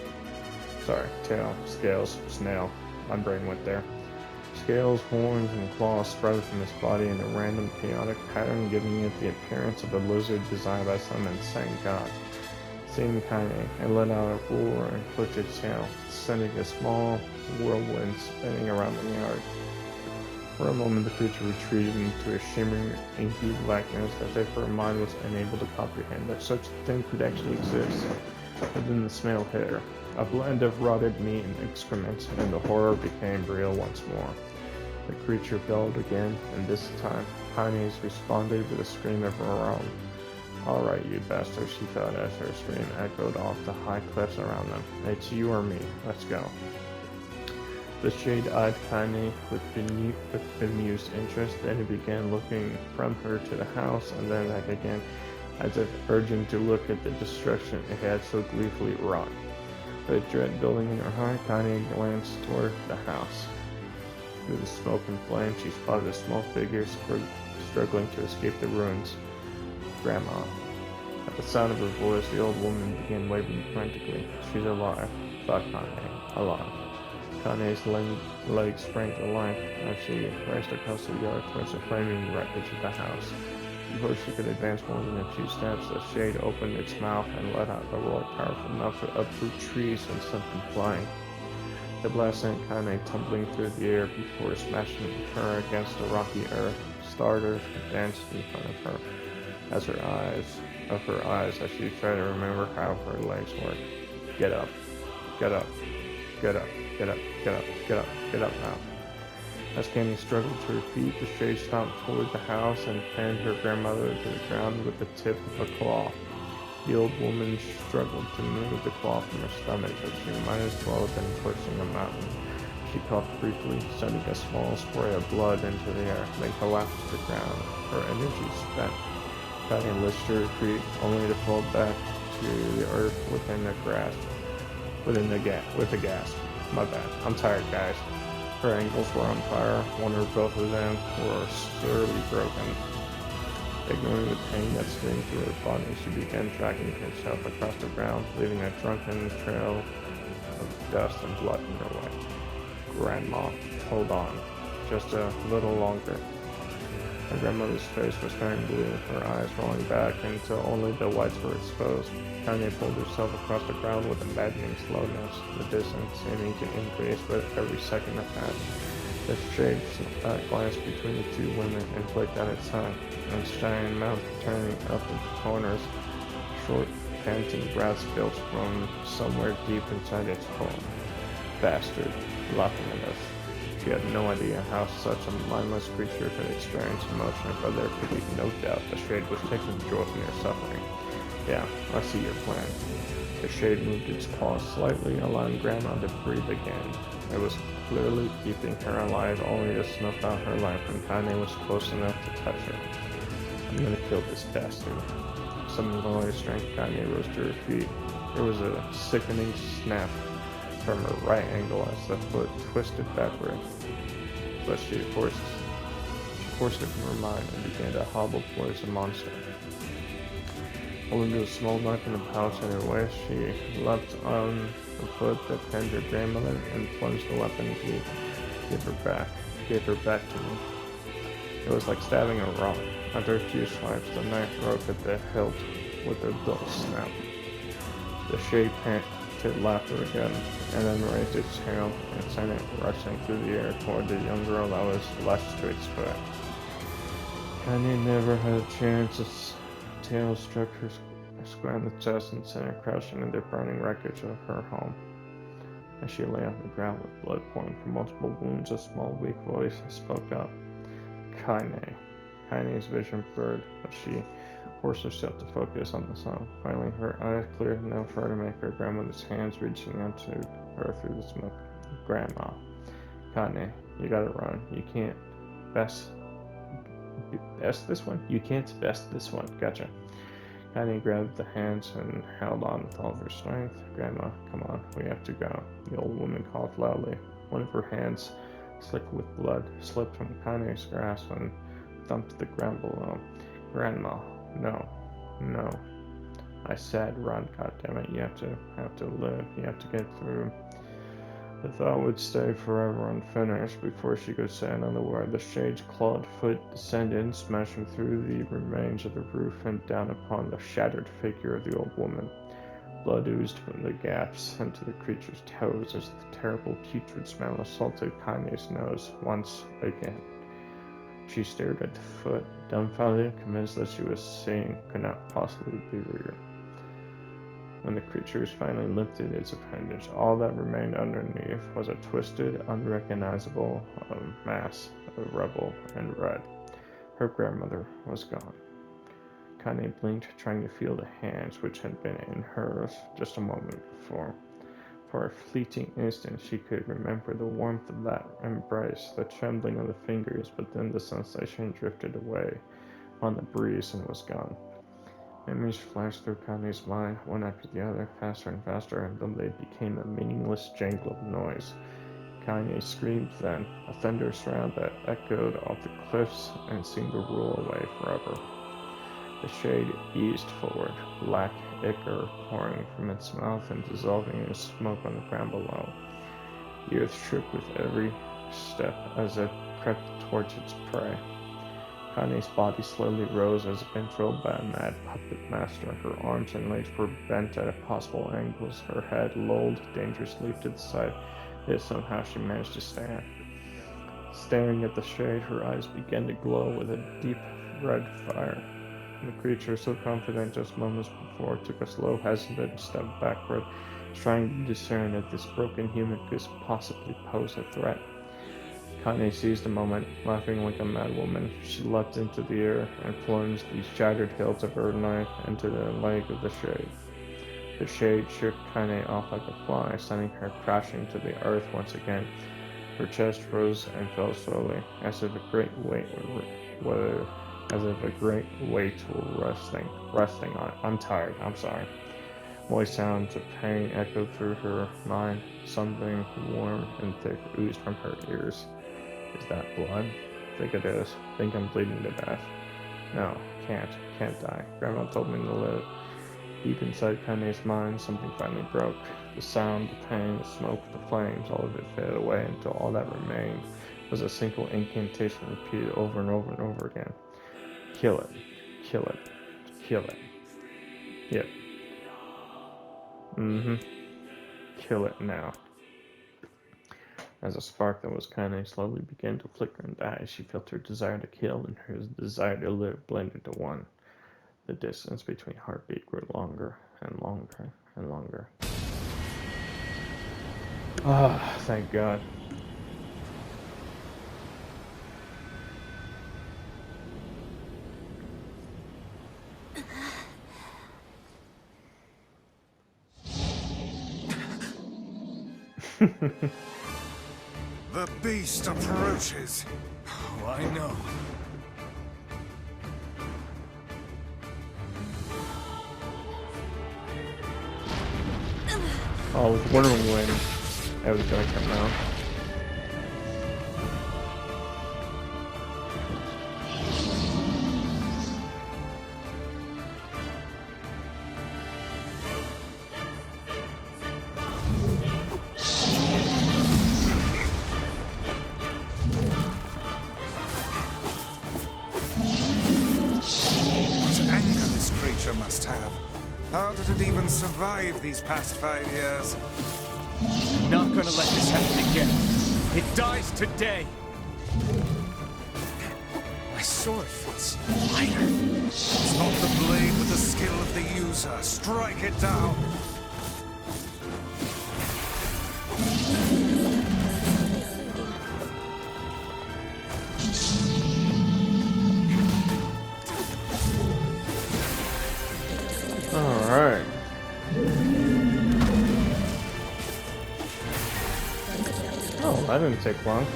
Tail, scales, snail. My brain went there. Scales, horns, and claws spread from its body in a random, chaotic pattern, giving it the appearance of a lizard designed by some insane god. Seeing Kaine, it let out a roar and flicked its tail, sending a small whirlwind spinning around the yard. For a moment, the creature retreated into a shimmering, inky blackness, as if her mind was unable to comprehend that such a thing could actually exist. But then the smell hit her, a blend of rotted meat and excrement, and the horror became real once more. The creature bellowed again, and this time, Kaine responded with a scream of her own. "All right, you bastard," she thought as her scream echoed off the high cliffs around them. "It's you or me. Let's go." The shade eyed Kaine with bemused interest, then it began looking from her to the house and then back again, as if urging to look at the destruction it had so gleefully wrought. With dread building in her heart, Kaine glanced toward the house. Through the smoke and flame, she spotted a small figure struggling to escape the ruins. Grandma. At the sound of her voice, the old woman began waving frantically. "She's alive," thought Kaine. Alive. Kaine's legs sprang to life as she raced across the yard towards the flaming wreckage of the house. Before she could advance more than a few steps, the shade opened its mouth and let out a roar powerful enough to uproot trees and send them flying. The blast sent Kaine tumbling through the air before smashing her against the rocky earth. Stardust danced in front of her as her eyes as she tried to remember how her legs worked. Get up, get up, get up, get up, get up, get up, get up now. As Kaine struggled to her feet, the shade stomped toward the house and pinned her grandmother to the ground with the tip of a claw. The old woman struggled to move the claw from her stomach, but she might as well have been pushing a mountain. She coughed briefly, sending a small spray of blood into the air, then collapsed to the ground, her energy spent. Kaine lifted her feet, only to fall back to the earth with a gasp. My bad. I'm tired, guys. Her ankles were on fire. One or both of them were sorely broken. Ignoring the pain that streamed through her body, she began dragging herself across the ground, leaving a drunken trail of dust and blood in her way. Grandma, hold on. Just a little longer. Her grandmother's face was turning blue, her eyes rolling back until only the whites were exposed. Kaine pulled herself across the ground with a maddening slowness, the distance seeming to increase with every second that passed. The shade glanced between the two women and blinked at its eye, its giant mouth turning up into corners. Short, panting breaths built from somewhere deep inside its core. Bastard, laughing at us. She had no idea how such a mindless creature could experience emotion, but there could be no doubt the shade was taking joy from their suffering. Yeah, I see your plan. The shade moved its paws slightly, allowing Grandma to breathe again. It was clearly keeping her alive, only to snuff out her life when Kaine was close enough to touch her. I'm gonna kill this bastard. Summoning all her strength, Kaine rose to her feet. There was a sickening snap from her right ankle as the foot twisted backward, but she forced it from her mind and began to hobble towards the monster. Holding a small knife in a pouch in her waist, she leapt on the foot that pinned her grandmother and plunged the weapon to give her back to me. It was like stabbing a rock. After a few swipes, the knife broke at the hilt with a dull snap. The shade to laughter again, and then raised its tail and sent it rushing through the air toward the young girl that was lashed to its foot. Kanye never had a chance. Its tail struck her square in the chest and sent her crashing into the burning wreckage of her home. As she lay on the ground with blood pouring from multiple wounds, a small, weak voice spoke up. Kaine. Kaine's vision blurred, but she forced herself to focus on the sound. Finally, her eyes cleared enough for her to make her grandmother's hands reaching out to her through the smoke. Grandma. Kaine, you gotta run. You can't best this one? You can't best this one. Gotcha. Kaine grabbed the hands and held on with all of her strength. Grandma, come on, we have to go. The old woman coughed loudly. One of her hands, slick with blood, slipped from Kaine's grasp and thumped to the ground below. Grandma, no. I said run, goddammit. You have to live. You have to get through. The thought would stay forever unfinished before she could say another word. The shade's clawed foot descended, smashing through the remains of the roof and down upon the shattered figure of the old woman. Blood oozed from the gaps into the creature's toes as the terrible putrid smell assaulted Kaine's nose once again. She stared at the foot, dumbfounded, convinced that she was seeing could not possibly be real. When the creatures finally lifted its appendage, all that remained underneath was a twisted, unrecognizable mass of rubble and red. Her grandmother was gone. Kaine blinked, trying to feel the hands which had been in hers just a moment before. For a fleeting instant, she could remember the warmth of that embrace, the trembling of the fingers, but then the sensation drifted away on the breeze and was gone. Memories flashed through Kaine's mind, one after the other, faster and faster, until they became a meaningless jangle of noise. Kaine screamed then, a thunderous round that echoed off the cliffs and seemed to roll away forever. The shade eased forward, black ichor pouring from its mouth and dissolving in smoke on the ground below. The earth shook with every step as it crept towards its prey. Kaine's body slowly rose as if controlled by a mad puppet master. Her arms and legs were bent at impossible angles, her head lolled dangerously to the side, yet somehow she managed to stand. Staring at the shade, her eyes began to glow with a deep red fire. The creature, so confident just moments before, took a slow, hesitant step backward, trying to discern if this broken human could possibly pose a threat. Kaine seized the moment, laughing like a madwoman. She leapt into the air and plunged the shattered hilt of her knife into the leg of the shade. The shade shook Kaine off like a fly, sending her crashing to the earth once again. Her chest rose and fell slowly, as if a great weight were resting on it. I'm tired. I'm sorry. Moist sounds of pain echoed through her mind. Something warm and thick oozed from her ears. Is that blood? Think it is. Think I'm bleeding to death. No, can't die. Grandma told me to live. Deep inside Kaine's mind, something finally broke. The sound, the pain, the smoke, the flames, all of it faded away until all that remained was a single incantation repeated over and over and over again. Kill it. Kill it. Kill it. Yep. Kill it now. As a spark that was Kaine slowly began to flicker and die, she felt her desire to kill and her desire to live blend into one. The distance between heartbeat grew longer and longer and longer. Ah, thank God. The beast approaches. Oh, I know. I was wondering when it was going to come out. What anger this creature must have. How did it even survive these past 5 years? I'm not gonna let this happen again. It dies today. My sword feels lighter. It's not the blade but the skill of the user. Strike it down. Alright. Oh, that didn't take long.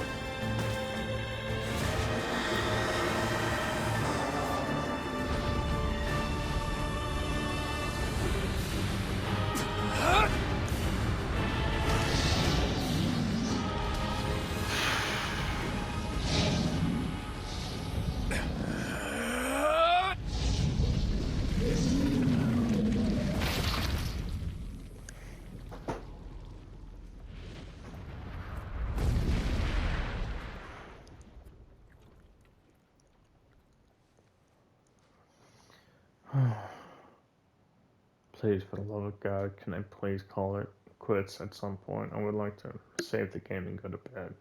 Please, for the love of God, can I please call it quits at some point? I would like to save the game and go to bed.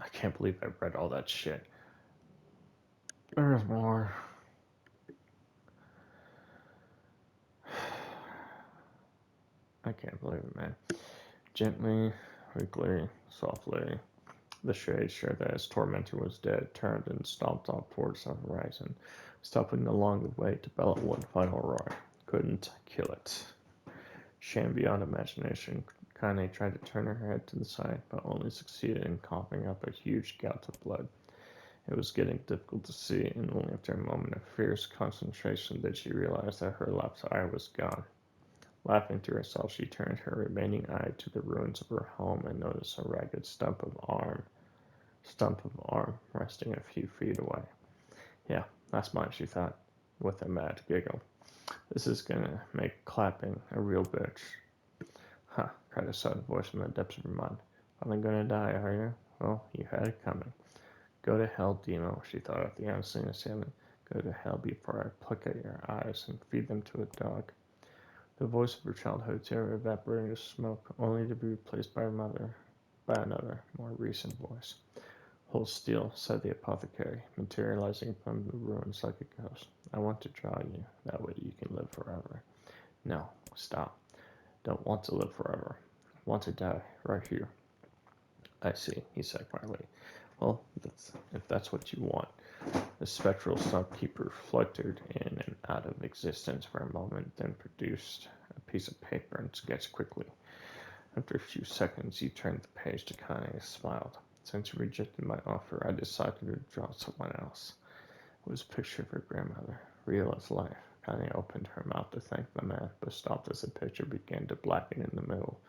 I can't believe I read all that shit. There's more. I can't believe it, man. Gently, weakly, softly, the shade shared that his tormentor was dead, turned and stomped off towards the horizon, stopping along the way to bellow one final roar. Couldn't kill it. Shame beyond imagination, Kane tried to turn her head to the side, but only succeeded in coughing up a huge gout of blood. It was getting difficult to see, and only after a moment of fierce concentration did she realize that her left eye was gone. Laughing to herself, she turned her remaining eye to the ruins of her home and noticed a ragged stump of arm resting a few feet away. Yeah, that's mine, she thought, with a mad giggle. This is gonna make clapping a real bitch. Huh, cried a sudden voice from the depths of her mind. Finally gonna die, are you? Well, you had it coming. Go to hell, Demo, she thought of the unseen assailant. Go to hell before I pluck at your eyes and feed them to a dog. The voice of her childhood terror evaporated into smoke, only to be replaced by another, more recent voice. Hold still, said the apothecary, materializing from the ruins like a ghost. I want to draw you, that way you can live forever. No, stop. Don't want to live forever. Want to die, right here. I see, he said quietly. Well, if that's what you want. The spectral keeper fluttered in and out of existence for a moment, then produced a piece of paper and sketched quickly. After a few seconds, he turned the page to Kane and smiled. Since you rejected my offer, I decided to draw someone else. It was a picture of her grandmother, real as life. Kane opened her mouth to thank the man, but stopped as the picture began to blacken in the middle.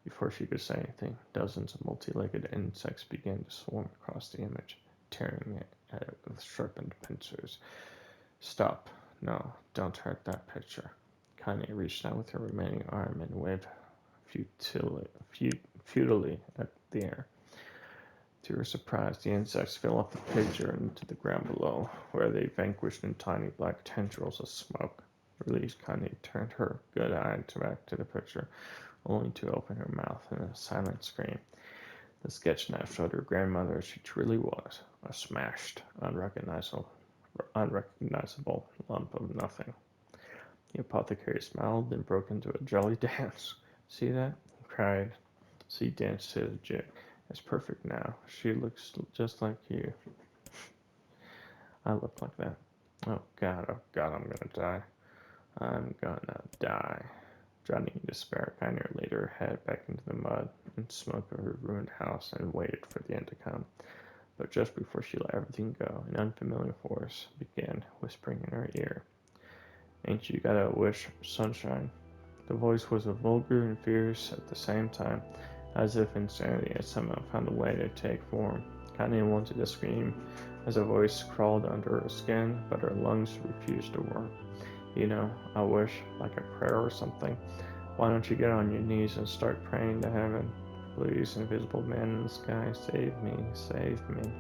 Before she could say anything, dozens of multi-legged insects began to swarm across the image, tearing at it with sharpened pincers. Stop. No, don't hurt that picture. Kanye reached out with her remaining arm and waved futilely at the air. To her surprise, the insects fell off the picture and into the ground below, where they vanquished in tiny black tendrils of smoke. Released, Kanye turned her good eye back to the picture, only to open her mouth in a silent scream. The sketch now showed her grandmother as she truly was, a smashed, unrecognizable lump of nothing. The apothecary smiled, then broke into a jolly dance. See that? He cried. So he danced to the jig. It's perfect now. She looks just like you. I look like that. Oh God, I'm gonna die. I'm gonna die. Drowning in despair, Kiner laid her head back into the mud and smoke of her ruined house and waited for the end to come. But just before she let everything go, an unfamiliar voice began whispering in her ear. Ain't you got a wish, sunshine? The voice was vulgar and fierce at the same time, as if insanity had somehow found a way to take form. Kanye wanted to scream as a voice crawled under her skin, but her lungs refused to work. You know, I wish, like a prayer or something. Why don't you get on your knees and start praying to heaven? Please, invisible man in the sky, save me, save me.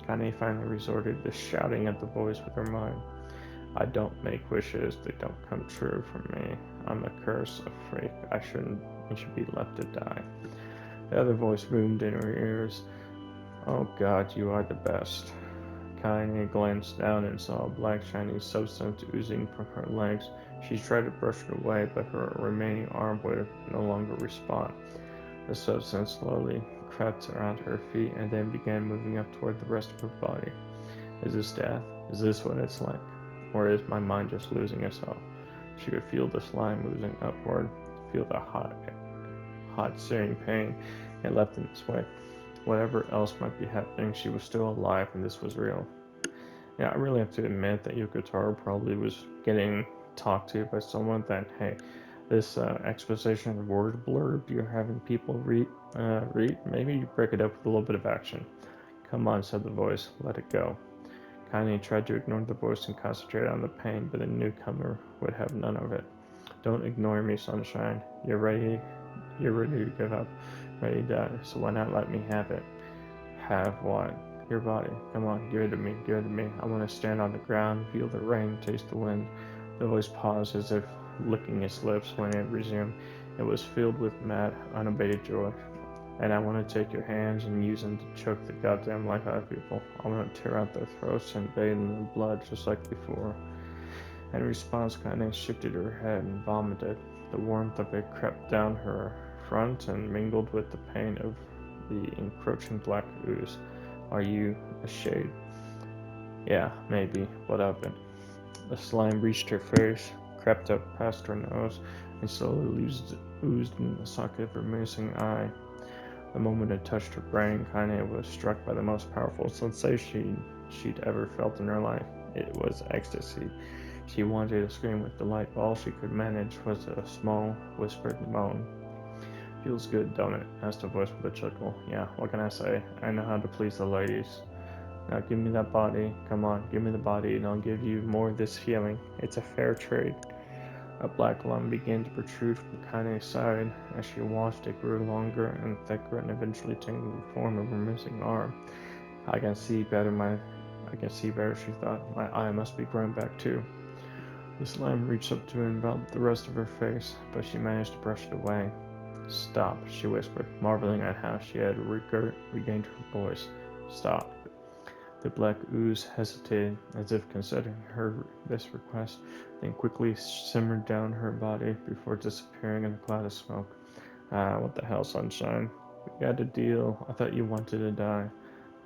Kanye finally resorted to shouting at the voice with her mind. I don't make wishes, they don't come true for me. I'm a curse, a freak. You should be left to die. The other voice boomed in her ears. Oh God, you are the best. Kanye glanced down and saw a black shiny substance oozing from her legs. She tried to brush it away, but her remaining arm would no longer respond. The substance slowly crept around her feet and then began moving up toward the rest of her body. Is this death? Is this what it's like? Or is my mind just losing itself? She could feel the slime moving upward, feel the hot searing pain it left in its wake. Whatever else might be happening, she was still alive and this was real. Yeah, I really have to admit that Yokotaro probably was getting talked to by someone that, hey, this exposition word blurb you're having people read, maybe you break it up with a little bit of action. Come on, said the voice, let it go. Kanye tried to ignore the voice and concentrate on the pain, but the newcomer would have none of it. Don't ignore me, sunshine. You're ready to give up, ready to die, so why not let me have it? Have what? Your body. Come on, give it to me, give it to me. I want to stand on the ground, feel the rain, taste the wind. The voice paused as if licking its lips when it resumed. It was filled with mad, unabated joy. And I want to take your hands and use them to choke the goddamn life out of people. I want to tear out their throats and bathe them in blood just like before. In response, Kanye shifted her head and vomited. The warmth of it crept down her front and mingled with the pain of the encroaching black ooze. Are you a shade? Yeah, maybe. What of it? The slime reached her face, crept up past her nose, and slowly oozed in the socket of her missing eye. The moment it touched her brain, Kanye was struck by the most powerful sensation she'd ever felt in her life. It was ecstasy. She wanted to scream with delight, but all she could manage was a small, whispered moan. Feels good, don't it? Asked a voice with a chuckle. Yeah, what can I say? I know how to please the ladies. Now give me that body. Come on, give me the body, and I'll give you more of this feeling. It's a fair trade. A black lung began to protrude from Kane's side. As she watched, it grew longer and thicker and eventually taking the form of her missing arm. I can see better, she thought. My eye must be growing back too. The slime reached up to envelop the rest of her face, but she managed to brush it away. Stop, she whispered, marveling at how she had regained her voice. Stop. The black ooze hesitated, as if considering this request, then quickly simmered down her body before disappearing in a cloud of smoke. Ah, what the hell, sunshine? We got a deal. I thought you wanted to die.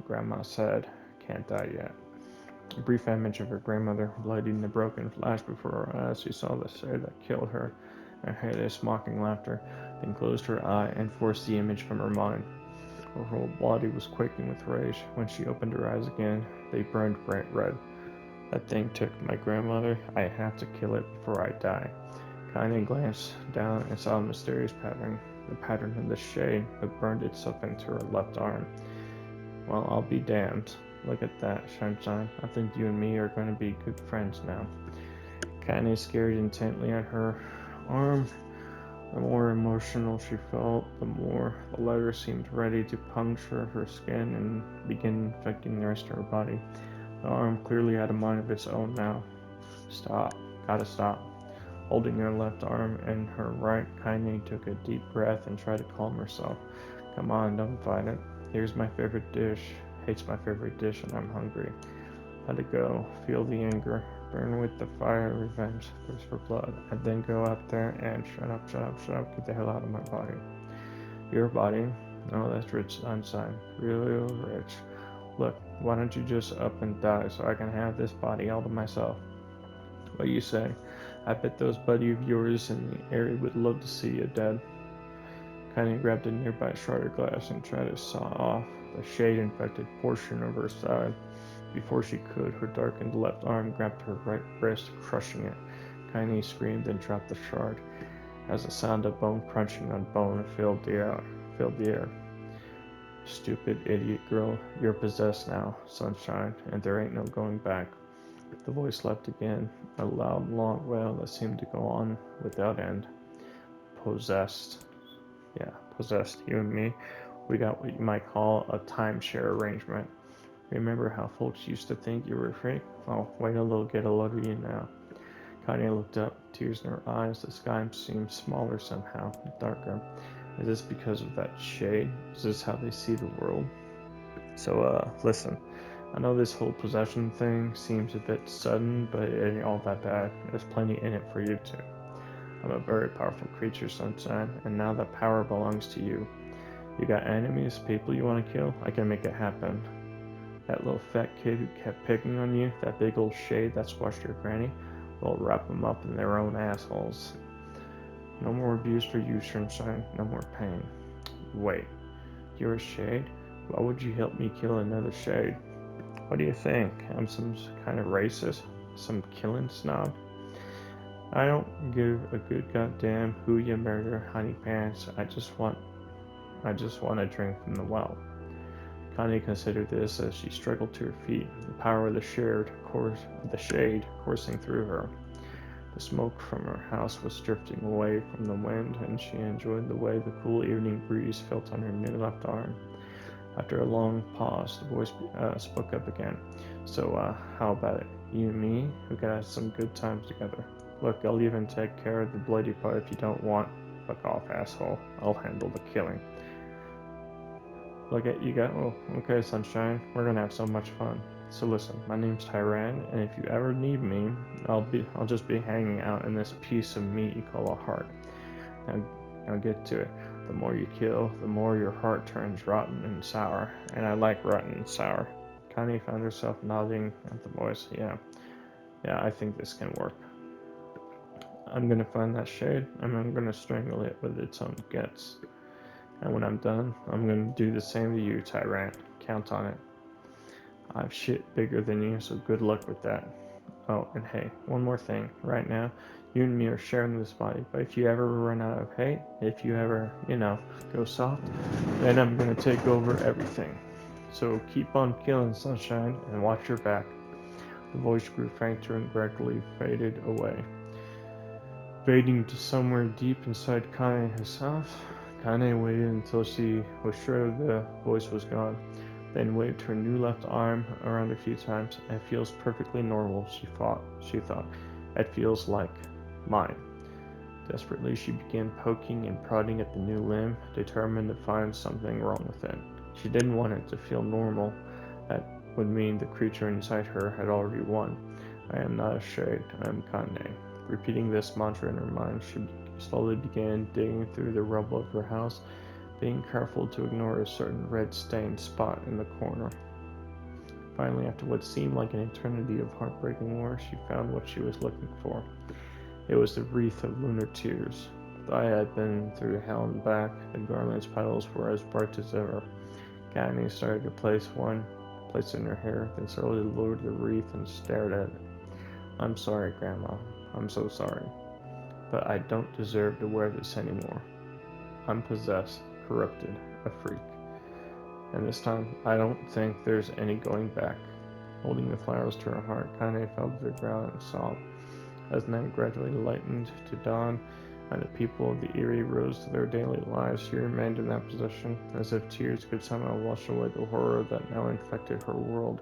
Grandma said, can't die yet. A brief image of her grandmother, bloodied and broken, flashed before her eyes. She saw the shade that killed her, and heard this mocking laughter, then closed her eye and forced the image from her mind. Her whole body was quaking with rage. When she opened her eyes again, they burned bright red. That thing took my grandmother. I have to kill it before I die. Kanye glanced down and saw a mysterious pattern. The pattern of the shade that burned itself into her left arm. Well, I'll be damned. Look at that, Sunshine. I think you and me are going to be good friends now. Kanye stared intently at her arm. The more emotional she felt, the more the letter seemed ready to puncture her skin and begin infecting the rest of her body. The arm clearly had a mind of its own now. Stop. Gotta stop. Holding her left arm in her right, Kanye took a deep breath and tried to calm herself. Come on, don't fight it. Here's my favorite dish. Hates my favorite dish and I'm hungry. Let it go. Feel the anger. Burn with the fire of revenge. Thirst for blood. And then go out there and shut up. Get the hell out of my body. Your body? Oh, that's rich, sunshine. Real rich. Look, why don't you just up and die so I can have this body all to myself? What do you say? I bet those buddy of yours in the area would love to see you dead. Kanye grabbed a nearby shard of glass and tried to saw off the shade-infected portion of her side. Before she could, her darkened left arm grabbed her right wrist, crushing it. Kanye screamed and dropped the shard, as the sound of bone crunching on bone filled the air. Stupid idiot girl, you're possessed now, sunshine, and there ain't no going back. The voice left again, a loud, long wail that seemed to go on without end. Possessed. Yeah, possessed. You and me, we got what you might call a timeshare arrangement. Remember how folks used to think you were a freak? Well, wait till they'll get a load of you now. Kanye looked up, tears in her eyes. The sky seemed smaller somehow, darker. Is this because of that shade? Is this how they see the world? So, listen. I know this whole possession thing seems a bit sudden, but it ain't all that bad. There's plenty in it for you two. I'm a very powerful creature, Sunshine, and now that power belongs to you. You got enemies, people you want to kill? I can make it happen. That little fat kid who kept picking on you, that big old shade that squashed your granny, we'll wrap them up in their own assholes. No more abuse for you, Sunshine. No more pain. Wait, you're a shade? Why would you help me kill another shade? What do you think? I'm some kind of racist? Some killing snob? I don't give a good goddamn who you murder, honey pants. I just want a drink from the well. Connie considered this as she struggled to her feet, the power of the shade coursing through her. The smoke from her house was drifting away from the wind, and she enjoyed the way the cool evening breeze felt on her new left arm. After a long pause, the voice spoke up again. So, how about it? You and me? We could have some good times together. Look, I'll even take care of the bloody part if you don't want. Fuck off, asshole. I'll handle the killing. Look at you got. Oh, okay, Sunshine. We're gonna have so much fun. So listen, my name's Tyran, and if you ever need me, I'll just be hanging out in this piece of meat you call a heart. Now get to it. The more you kill, the more your heart turns rotten and sour, and I like rotten and sour. Connie found herself nodding at the voice. Yeah, I think this can work. I'm gonna find that shade, and I'm gonna strangle it with its own guts. And when I'm done, I'm gonna do the same to you, Tyrant. Count on it. I've shit bigger than you, so good luck with that. Oh, and hey, one more thing. Right now, you and me are sharing this body, but if you ever run out of hate, if you ever, go soft, then I'm gonna take over everything. So keep on killing, Sunshine, and watch your back. The voice grew fainter and gradually faded away. Fading to somewhere deep inside Kane herself, Kane waited until she was sure the voice was gone, then waved her new left arm around a few times. It feels perfectly normal, she thought. It feels like mine. Desperately, she began poking and prodding at the new limb, determined to find something wrong with it. She didn't want it to feel normal. That would mean the creature inside her had already won. I am not a shade, I am Kane. Repeating this mantra in her mind, she slowly began digging through the rubble of her house, being careful to ignore a certain red-stained spot in the corner. Finally, after what seemed like an eternity of heartbreaking war, she found what she was looking for. It was the wreath of lunar tears. Though I had been through hell and back, the garland's petals were as bright as ever. Gani started to place it in her hair, then slowly lowered the wreath and stared at it. I'm sorry, Grandma. I'm so sorry. But I don't deserve to wear this anymore. I'm possessed, corrupted, a freak. And this time, I don't think there's any going back. Holding the flowers to her heart, Kane fell to the ground and sobbed. As night gradually lightened to dawn, and the people of the Eyrie rose to their daily lives, she remained in that position, as if tears could somehow wash away the horror that now infected her world.